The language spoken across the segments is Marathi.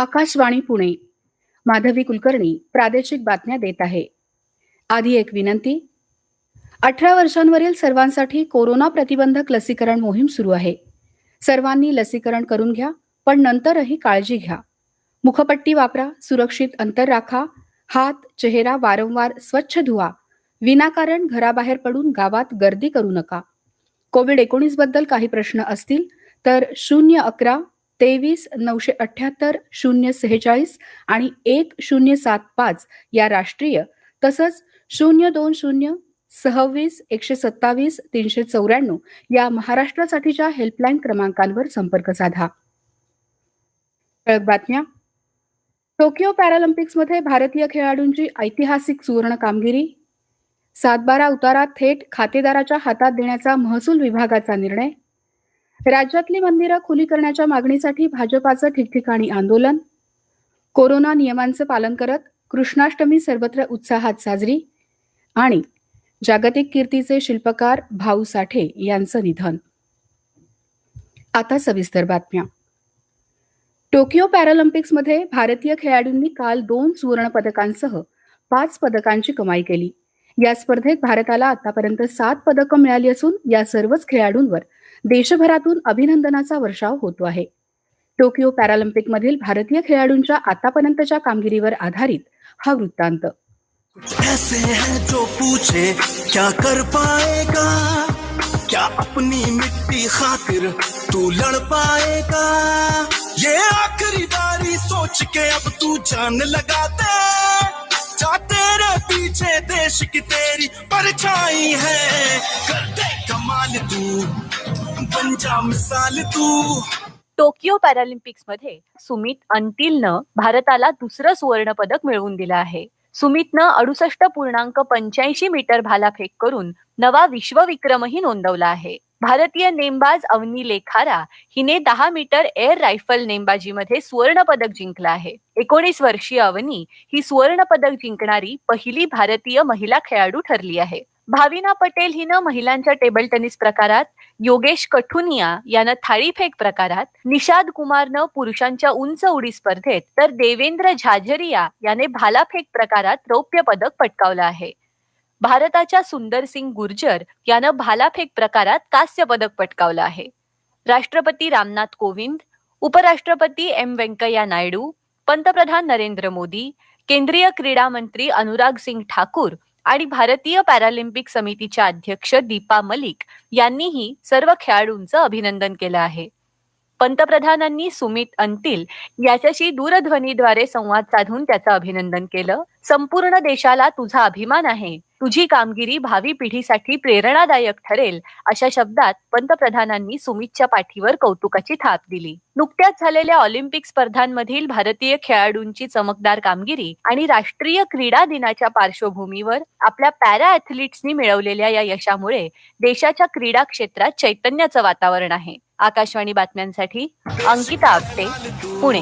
आकाशवाणी पुणे. माधवी कुलकर्णी प्रादेशिक बातम्या देत आहे. आधी एक विनंती. 18 वर्षांवरील सर्वांसाठी कोरोना प्रतिबंधक लसीकरण मोहीम सुरू आहे. सर्वांनी लसीकरण करून घ्या, पण नंतरही काळजी घ्या. मुखपट्टी वापरा, सुरक्षित अंतर राखा, हात, चेहरा वारंवार स्वच्छ धुवा. विनाकारण घराबाहेर पडून गावात गर्दी करू नका. कोविड-19 बद्दल काही प्रश्न असतील तर 011-23-978-046 आणि 1075 या राष्ट्रीय तसंच 020-26-127-394 या महाराष्ट्रासाठीच्या हेल्पलाईन क्रमांकांवर संपर्क साधा. ठळक बातम्या. टोकियो पॅरालिम्पिक्समध्ये भारतीय खेळाडूंची ऐतिहासिक सुवर्ण कामगिरी. सातबारा उतारा थेट खातेदाराच्या हातात देण्याचा महसूल विभागाचा निर्णय. राज्यातली मंदिरं खुली करण्याच्या मागणीसाठी भाजपाचं ठिकठिकाणी आंदोलन. कोरोना नियमांचं पालन करत कृष्णाष्टमी सर्वत्र उत्साहात साजरी. आणि जागतिक कीर्तीचे शिल्पकार भाऊ साठे यांचं निधन. आता सविस्तर बातम्या. टोकियो पॅरालिम्पिक्समध्ये भारतीय खेळाडूंनी काल 2 सुवर्ण पदकांसह 5 पदकांची कमाई केली. या स्पर्धेत भारताला आतापर्यंत 7 पदकं मिळाली असून या सर्वच खेळाडूंवर देशभरातून अभिनंदनाचा वर्षाव होतो आहे. टोकियो पॅरालिम्पिकमधील भारतीय खेळाडूंच्या आतापर्यंतच्या कामगिरीवर आधारित हा वृत्तांत. ऐसे है जो पूछे क्या कर पाएगा, क्या अपनी मिट्टी खातिर तू लड़ पाएगा, ये आखिरी बारी सोच के अब तू जान लगा दे, जा तेरे पीछे देश की तेरी परछाई है, कर दे कमाल तू, बन जा मिसाल तू. टोकियो पॅरालिम्पिक्समध्ये सुमित अंतिलनं भारताला दुसरं सुवर्ण पदक मिळवून दिलं आहे. सुमितनं 68.85 मीटर भालाफेक करून नवा विश्वविक्रमही नोंदवला आहे. भारतीय नेमबाज अवनी लेखारा हिने 10 मीटर एअर रायफल नेमबाजीमध्ये सुवर्ण पदक जिंकलं आहे. 19 वर्षीय अवनी ही सुवर्ण पदक जिंकणारी पहिली भारतीय महिला खेळाडू ठरली आहे. भाविना पटेल हिनं महिलांच्या टेबल टेनिस प्रकारात, योगेश कठुनिया यानं थाळीफेक प्रकारात, निषाद कुमारनं पुरुषांच्या उंच उडी स्पर्धेत तर देवेंद्र झाझरिया याने भालाफेक प्रकारात रौप्य पदक पटकावलं आहे. भारताच्या सुंदरसिंग गुर्जर यानं भालाफेक प्रकारात कांस्य पदक पटकावलं आहे. राष्ट्रपती रामनाथ कोविंद, उपराष्ट्रपती एम व्यंकय्या नायडू, पंतप्रधान नरेंद्र मोदी, केंद्रीय क्रीडा मंत्री अनुराग सिंग ठाकूर आणि भारतीय पॅरालिम्पिक समितीच्या अध्यक्ष दीपा मलिक यांनीही सर्व खेळाडूंचं अभिनंदन केलं आहे. पंतप्रधानांनी सुमित अंतिल याच्याशी दूरध्वनीद्वारे संवाद साधून त्याचं अभिनंदन केलं. संपूर्ण देशाला तुझा अभिमान आहे, तुझी कामगिरी भावी पिढीसाठी प्रेरणादायक ठरेल अशा शब्दात पंतप्रधानांनी सुमितच्या पाठीवर कौतुकाची थाप दिली. नुकत्याच झालेल्या ऑलिम्पिक स्पर्धांमधील भारतीय खेळाडूंची चमकदार कामगिरी आणि राष्ट्रीय क्रीडा दिनाच्या पार्श्वभूमीवर आपल्या पॅरा ॲथलीट्सनी मिळवलेल्या या यशामुळे देशाच्या क्रीडा क्षेत्रात चैतन्याचं वातावरण आहे. आकाशवाणी बातम्यांसाठी अंकिता आपटे, पुणे.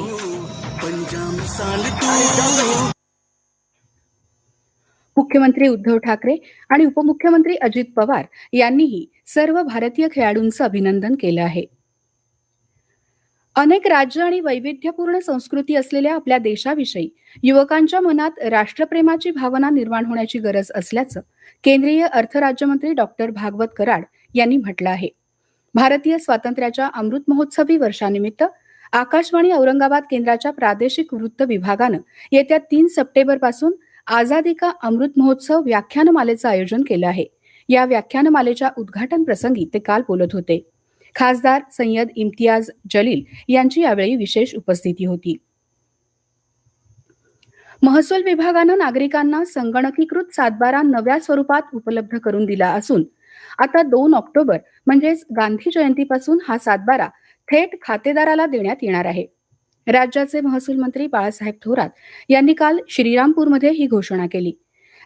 मुख्यमंत्री उद्धव ठाकरे आणि उपमुख्यमंत्री अजित पवार यांनीही सर्व भारतीय खेळाडूंचं अभिनंदन केलं आहे. अनेक राज्य आणि वैविध्यपूर्ण संस्कृती असलेल्या आपल्या देशाविषयी युवकांच्या मनात राष्ट्रप्रेमाची भावना निर्माण होण्याची गरज असल्याचं केंद्रीय अर्थ राज्यमंत्री डॉक्टर भागवत कराड यांनी म्हटलं आहे. भारतीय स्वातंत्र्याच्या अमृत महोत्सवी वर्षानिमित्त आकाशवाणी औरंगाबाद केंद्राच्या प्रादेशिक वृत्त विभागानं येत्या 3 सप्टेंबर पासून आझादी का अमृत महोत्सव व्याख्यानमालेचं आयोजन केलं आहे. या व्याख्यानमालेच्या उद्घाटन प्रसंगी ते काल बोलत होते. खासदार सय्यद इम्तियाज जलील यांची यावेळी विशेष उपस्थिती होती. महसूल विभागानं नागरिकांना संगणकीकृत सातबारा नव्या स्वरूपात उपलब्ध करून दिला असून आता 2 ऑक्टोबर म्हणजेच गांधी जयंतीपासून हा सातबारा थेट खातेदाराला देण्यात येणार आहे. राज्याचे महसूल मंत्री बाळासाहेब थोरात यांनी काल श्रीरामपूरमध्ये ही घोषणा केली.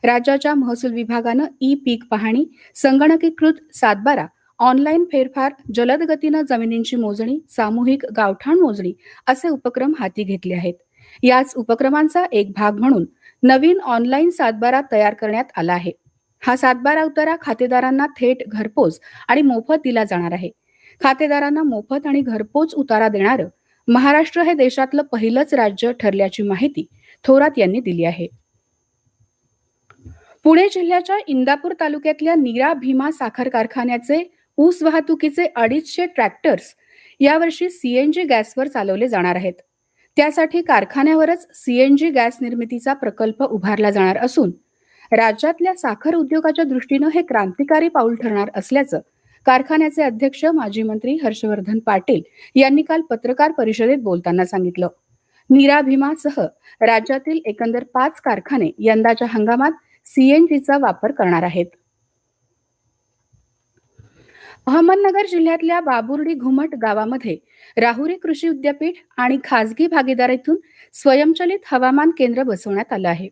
राज्याच्या महसूल विभागानं ई पीक पाहणी, संगणकीकृत सातबारा, ऑनलाईन फेरफार, जलद गतीनं जमिनींची मोजणी, सामूहिक गावठाण मोजणी असे उपक्रम हाती घेतले आहेत. याच उपक्रमांचा एक भाग म्हणून नवीन ऑनलाईन सातबारा तयार करण्यात आला आहे. हा सातबारा उतारा खातेदारांना थेट घरपोच आणि मोफत दिला जाणार आहे. खातेदारांना मोफत आणि घरपोच उतारा देणारं महाराष्ट्र हे देशातलं पहिलंच राज्य ठरल्याची माहिती थोरात यांनी दिली आहे. पुणे जिल्ह्याच्या इंदापूर तालुक्यातल्या नीरा भीमा साखर कारखान्याचे ऊस वाहतुकीचे 250 ट्रॅक्टर्स यावर्षी सीएनजी गॅसवर चालवले जाणार आहेत. त्यासाठी कारखान्यावरच सीएनजी गॅस निर्मितीचा प्रकल्प उभारला जाणार असून राज्यातल्या साखर उद्योगाच्या दृष्टीनं हे क्रांतिकारी पाऊल ठरणार असल्याचं कारखान्याचे अध्यक्ष माजी मंत्री हर्षवर्धन पाटील यांनी काल पत्रकार परिषदेत बोलताना सांगितलं. नीरा भीमासह राज्यातील एकंदर 5 कारखाने यंदाच्या हंगामात सीएनजीचा वापर करणार आहेत. अहमदनगर जिल्ह्यातल्या बाबुर्डी घुमट गावामध्ये राहुरी कृषी विद्यापीठ आणि खासगी भागीदारीतून स्वयंचलित हवामान केंद्र बसवण्यात आलं आहे.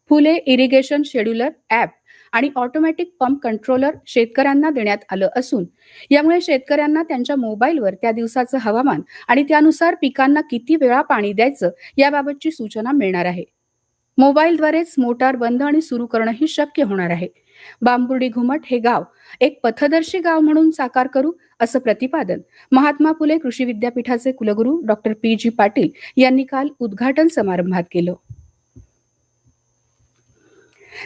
फुले इरिगेशन शेड्युलर ॲप आणि ऑटोमॅटिक पंप कंट्रोलर शेतकऱ्यांना देण्यात आलं असून यामुळे शेतकऱ्यांना त्यांच्या मोबाईलवर त्या दिवसाचं हवामान आणि त्यानुसार पिकांना किती वेळा पाणी द्यायचं याबाबतची सूचना मिळणार आहे. मोबाईलद्वारेच मोटार बंद आणि सुरू करणंही शक्य होणार आहे. बांबुर्डी घुमट हे गाव एक पथदर्शी गाव म्हणून साकार करू असं प्रतिपादन महात्मा फुले कृषी विद्यापीठाचे कुलगुरू डॉक्टर पी.जी. पाटील यांनी काल उद्घाटन समारंभात केलं.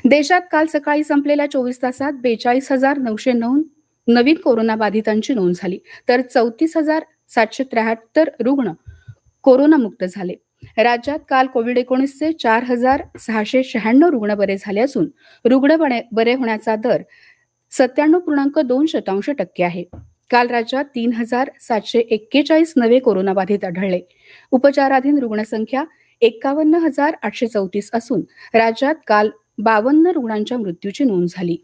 देशात काल सकाळी संपलेल्या 24 तासात 42,909 नवीन कोरोनाबाधितांची नोंद झाली, तर 34,773 रुग्ण कोरोनामुक्त झाले. राज्यात काल कोविड-19चे 4,696 रुग्ण बरे झाले असून रुग्ण बरे होण्याचा दर 97.2% आहे. काल राज्यात 3,741 नवे कोरोनाबाधित आढळले. उपचाराधीन रुग्णसंख्या 51,834 असून राज्यात काल 52 रुग्णांच्या मृत्यूची नोंद झाली.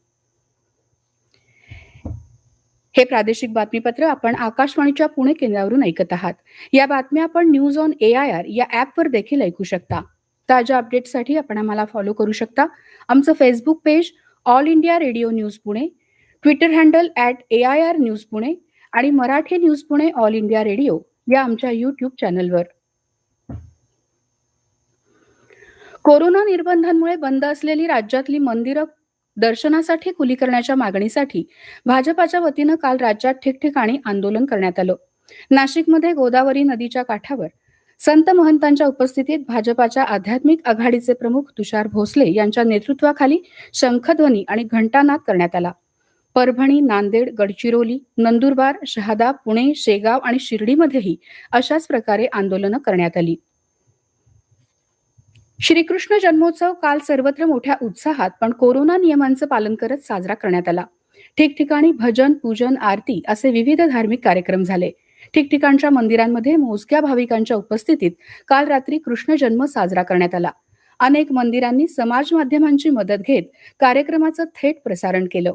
हे प्रादेशिक बातमीपत्र आपण आकाशवाणीच्या पुणे केंद्रावरून ऐकत आहात. या बातम्या आपण न्यूज ऑन AIR या ॲपवर देखील ऐकू शकता. ताज्या अपडेट्ससाठी आपण आम्हाला फॉलो करू शकता. आमचं Facebook page All India Radio News Pune, Twitter handle @AIR News Pune आणि Marathi News Pune All India Radio या आमच्या YouTube चॅनलवर. कोरोना निर्बंधांमुळे बंद असलेली राज्यातली मंदिरं दर्शनासाठी खुली करण्याच्या मागणीसाठी भाजपाच्या वतीनं काल राज्यात ठिकठिकाणी आंदोलन करण्यात आलं. नाशिकमध्ये गोदावरी नदीच्या काठावर संत महंतांच्या उपस्थितीत भाजपाच्या आध्यात्मिक आघाडीचे प्रमुख तुषार भोसले यांच्या नेतृत्वाखाली शंखध्वनी आणि घंटानाद करण्यात आला. परभणी, नांदेड, गडचिरोली, नंदुरबार, शहादा, पुणे, शेगाव आणि शिर्डीमध्येही अशाच प्रकारे आंदोलनं करण्यात आली. श्रीकृष्ण जन्मोत्सव काल सर्वत्र मोठ्या उत्साहात पण कोरोना नियमांचं पालन करत साजरा करण्यात आला. ठिकठिकाणी भजन, पूजन, आरती असे विविध धार्मिक कार्यक्रम झाले. ठिकठिकाणच्या मंदिरांमध्ये मोजक्या भाविकांच्या उपस्थितीत काल रात्री कृष्ण जन्म साजरा करण्यात आला. अनेक मंदिरांनी समाज माध्यमांची मदत घेत कार्यक्रमाचं थेट प्रसारण केलं.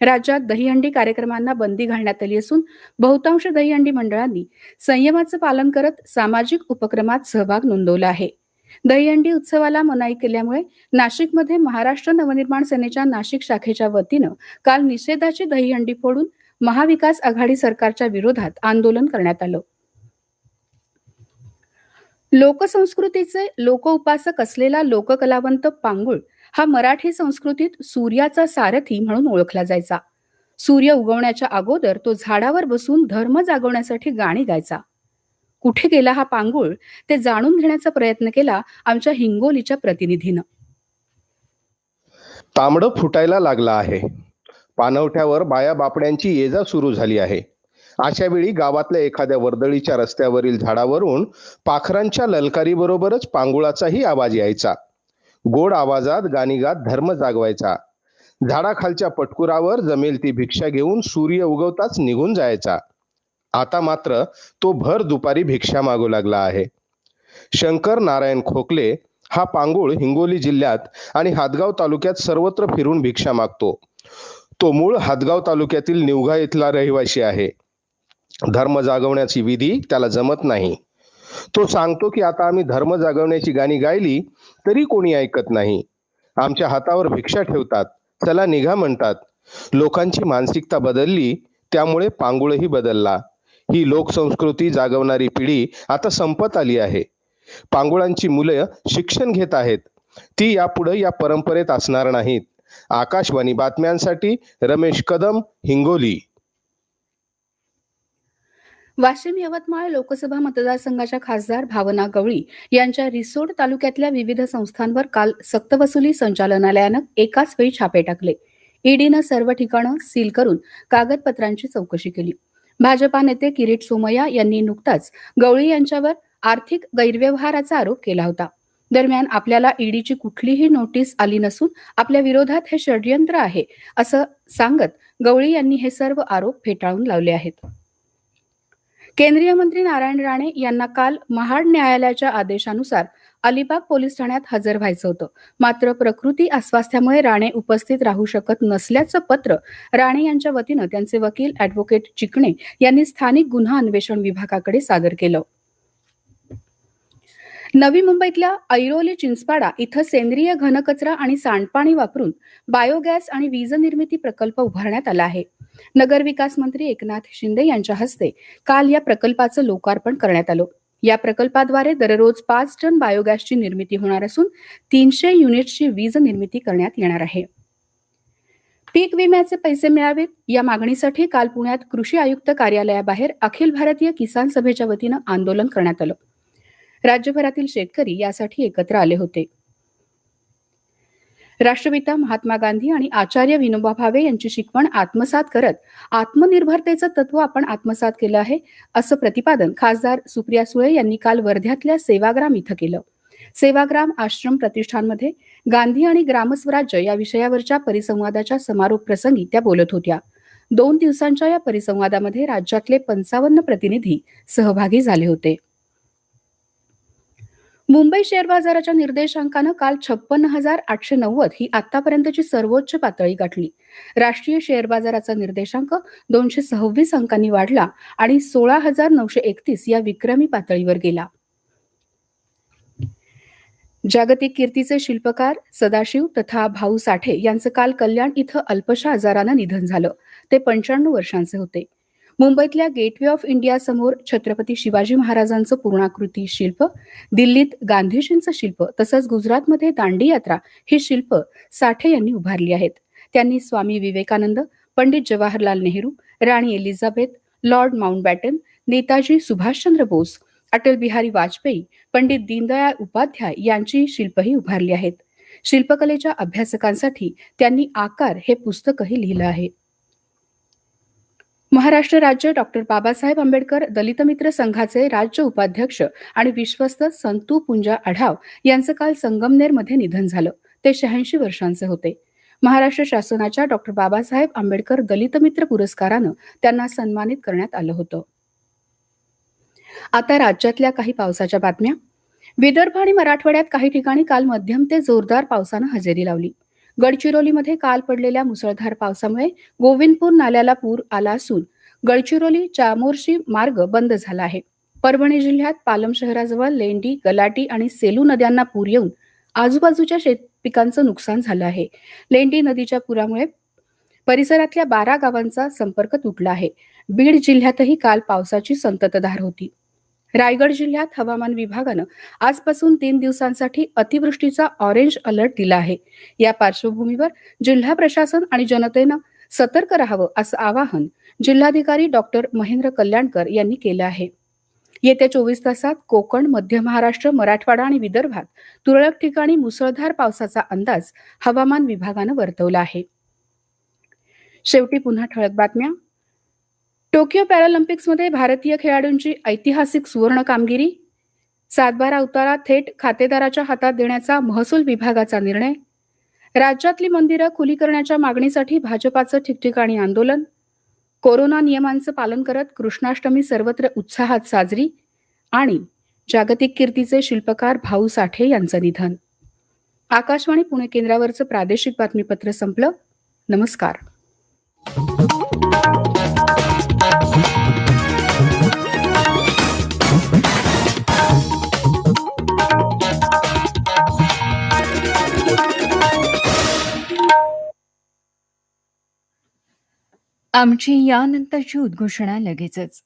राज्यात दहीहंडी कार्यक्रमांना बंदी घालण्यात आली असून बहुतांश दहीहंडी मंडळांनी संयमाचं पालन करत सामाजिक उपक्रमात सहभाग नोंदवला आहे. दहीहंडी उत्सवाला मनाई केल्यामुळे नाशिकमध्ये महाराष्ट्र नवनिर्माण सेनेच्या नाशिक शाखेच्या वतीनं काल निषेधाची दहीहंडी फोडून महाविकास आघाडी सरकारच्या विरोधात आंदोलन करण्यात आलं. लोकसंस्कृतीचे लोकउपासक असलेला लोककलावंत पांगुळ हा मराठी संस्कृतीत सूर्याचा सारथी म्हणून ओळखला जायचा. सूर्य उगवण्याच्या अगोदर तो झाडावर बसून धर्म जागवण्यासाठी गाणी गायचा. कुठे गेला हा पांगुळ ते जाणून घेण्याचा प्रयत्न केला आमच्या हिंगोलीच्या प्रतिनिधीनं. तांबडं फुटायला लागला आहे. पाणवठ्यावर बाया बापड्यांची ये-जा सुरू झाली आहे. अशा वेळी गावातल्या एखाद्या वर्दळीच्या रस्त्यावरील झाडावरून पाखरांच्या ललकारीबरोबरच पांगुळाचाही आवाज यायचा. गोड आवाजात गाणी गात धर्म जागवायचा. झाडाखालच्या पटकुरावर जमेल ती भिक्षा घेऊन सूर्य उगवताच निघून जायचा. आता मात्र तो भर दुपारी भिक्षा मागू लागला आहे. शंकर नारायण खोकले हा पांगुळ हिंगोली जिल्ह्यात आणि हादगाव तालुक्यात सर्वत्र फिरून भिक्षा मागतो. तो मूळ हादगाव तालुक्यातील निवघा इथला रहिवासी आहे. धर्म जागवण्याची विधी त्याला जमत नाही. तो सांगतो की आता आम्ही धर्म जागवण्याची गाणी गायली तरी कोणी ऐकत नाही. आमच्या हातावर भिक्षा ठेवतात, चला निघा म्हणतात. लोकांची मानसिकता बदलली, त्यामुळे पांगुळही बदलला. ही लोकसंस्कृती जागवणारी पिढी आता संपत आली आहे. पांगुळांची मुलं शिक्षण घेत आहेत. ती यापुढे या परंपरेत असणार नाहीत. आकाशवाणी बातम्यांसाठी रमेश कदम, हिंगोली. वाशिम यवतमाळ लोकसभा मतदारसंघाच्या खासदार भावना गवळी यांच्या रिसोड तालुक्यातल्या विविध संस्थांवर काल सक्तवसुली संचालनालयानं एकाच वेळी छापे टाकले. ईडीनं सर्व ठिकाणं सील करून कागदपत्रांची चौकशी केली. भाजपा नेते किरीट सोमय्या यांनी नुकताच गवळी यांच्यावर आर्थिक गैरव्यवहाराचा आरोप केला होता. दरम्यान आपल्याला ईडीची कुठलीही नोटीस आली नसून आपल्या विरोधात हे षडयंत्र आहे असं सांगत गवळी यांनी हे सर्व आरोप फेटाळून लावले आहेत. केंद्रीय मंत्री नारायण राणे यांना काल महाड न्यायालयाच्या आदेशानुसार अलिबाग पोलीस ठाण्यात हजर व्हायचं होतं. मात्र प्रकृती अस्वास्थ्यामुळे राणे उपस्थित राहू शकत नसल्याचं पत्र राणे यांच्या वतीनं त्यांचे वकील अॅडव्होकेट चिकणे यांनी स्थानिक गुन्हा अन्वेषण विभागाकडे सादर केलं. नवी मुंबईतल्या ऐरोली चिंचपाडा इथं सेंद्रिय घनकचरा आणि सांडपाणी वापरून बायोगॅस आणि वीज निर्मिती प्रकल्प उभारण्यात आला आहे. नगरविकास मंत्री एकनाथ शिंदे यांच्या हस्ते काल या प्रकल्पाचं लोकार्पण करण्यात आलं. या प्रकल्पाद्वारे दररोज 5 टन बायोगॅसची निर्मिती होणार असून 300 युनिट्सची वीज निर्मिती करण्यात येणार आहे. पीक विम्याचे पैसे मिळावेत या मागणीसाठी काल पुण्यात कृषी आयुक्त कार्यालयाबाहेर अखिल भारतीय किसान सभेच्या वतीनं आंदोलन करण्यात आलं. राज्यभरातील शेतकरी यासाठी एकत्र आले होते. राष्ट्रपिता महात्मा गांधी आणि आचार्य विनोबा भावे यांची शिकवण आत्मसात करत आत्मनिर्भरतेचं तत्व आपण आत्मसात केलं आहे असं प्रतिपादन खासदार सुप्रिया सुळे यांनी काल वर्ध्यातल्या सेवाग्राम इथं केलं. सेवाग्राम आश्रम प्रतिष्ठानमध्ये गांधी आणि ग्रामस्वराज्य या विषयावरच्या परिसंवादाच्या समारोप प्रसंगी त्या बोलत होत्या. 2 दिवसांच्या या परिसंवादामध्ये राज्यातले 55 प्रतिनिधी सहभागी झाले होते. मुंबई शेअर बाजाराच्या निर्देशांकानं काल 56,890 ही आतापर्यंतची सर्वोच्च पातळी गाठली. राष्ट्रीय शेअर बाजाराचा निर्देशांक 226 अंकांनी वाढला आणि 16,931 या विक्रमी पातळीवर गेला. जागतिक कीर्तीचे शिल्पकार सदाशिव तथा भाऊ साठे यांचं काल कल्याण इथं अल्पशा आजारानं निधन झालं. ते 95 वर्षांचे होते. मुंबईतल्या गेटवे ऑफ इंडिया समोर छत्रपती शिवाजी महाराजांचं पूर्णाकृती शिल्प, दिल्लीत गांधीजींचं शिल्प तसंच गुजरातमध्ये दांडी यात्रा ही शिल्प साठे यांनी उभारली आहेत. त्यांनी स्वामी विवेकानंद, पंडित जवाहरलाल नेहरू, राणी Elizabeth, Lord Mountbatten, Netaji Subhashchandra Bose, Atal Bihari Vajpayee, Pandit Deendayal Upadhyay यांची शिल्पही उभारली आहेत. शिल्पकलेच्या अभ्यासकांसाठी त्यांनी आकार हे पुस्तकही लिहिलं आहे. महाराष्ट्र राज्य डॉक्टर बाबासाहेब आंबेडकर दलित मित्र संघाचे राज्य उपाध्यक्ष आणि विश्वस्त संतू पुंजा आढाव यांचं काल संगमनेरमध्ये निधन झालं. ते 86 वर्षांचे होते. महाराष्ट्र शासनाच्या डॉक्टर बाबासाहेब आंबेडकर दलित मित्र पुरस्कारानं त्यांना सन्मानित करण्यात आलं होतं. आता राज्यातल्या काही पावसाच्या बातम्या. विदर्भ आणि मराठवाड्यात काही ठिकाणी काल मध्यम ते जोरदार पावसानं हजेरी लावली. गडचिरोलीमध्ये काल पडलेल्या मुसळधार पावसामुळे गोविंदपूर नाल्याला पूर आला असून गडचिरोली चामोर्शी मार्ग बंद झाला आहे. परभणी जिल्ह्यात पालम शहराजवळ लेंडी, गलाटी आणि सेलू नद्यांना पूर येऊन आजूबाजूच्या शेतपिकांचं नुकसान झालं आहे. लेंडी नदीच्या पुरामुळे परिसरातल्या 12 गावांचा संपर्क तुटला आहे. बीड जिल्ह्यातही काल पावसाची संततधार होती. रायगड जिल्ह्यात हवामान विभागानं आजपासून 3 दिवसांसाठी अतिवृष्टीचा ऑरेंज अलर्ट दिला आहे. या पार्श्वभूमीवर जिल्हा प्रशासन आणि जनतेनं सतर्क राहावं असं आवाहन जिल्हाधिकारी डॉक्टर महेंद्र कल्याणकर यांनी केलं आहे. येत्या 24 तासात कोकण, मध्य महाराष्ट्र, मराठवाडा आणि विदर्भात तुरळक ठिकाणी मुसळधार पावसाचा अंदाज हवामान विभागानं वर्तवला आहे. शेवटी पुन्हा ठळक बातम्या. टोकियो पॅरालिम्पिक्समध्ये भारतीय खेळाडूंची ऐतिहासिक सुवर्ण कामगिरी. सातबारा उतारा थेट खातेदाराच्या हातात देण्याचा महसूल विभागाचा निर्णय. राज्यातली मंदिरं खुली करण्याच्या मागणीसाठी भाजपाचं ठिकठिकाणी आंदोलन. कोरोना नियमांचं पालन करत कृष्णाष्टमी सर्वत्र उत्साहात साजरी. आणि जागतिक कीर्तीचे शिल्पकार भाऊ साठे यांचं निधन. आकाशवाणी पुणे केंद्रावरचं प्रादेशिक बातमीपत्र संपलं. नमस्कार. आमची यानंतरची उद्घोषणा लगेचच.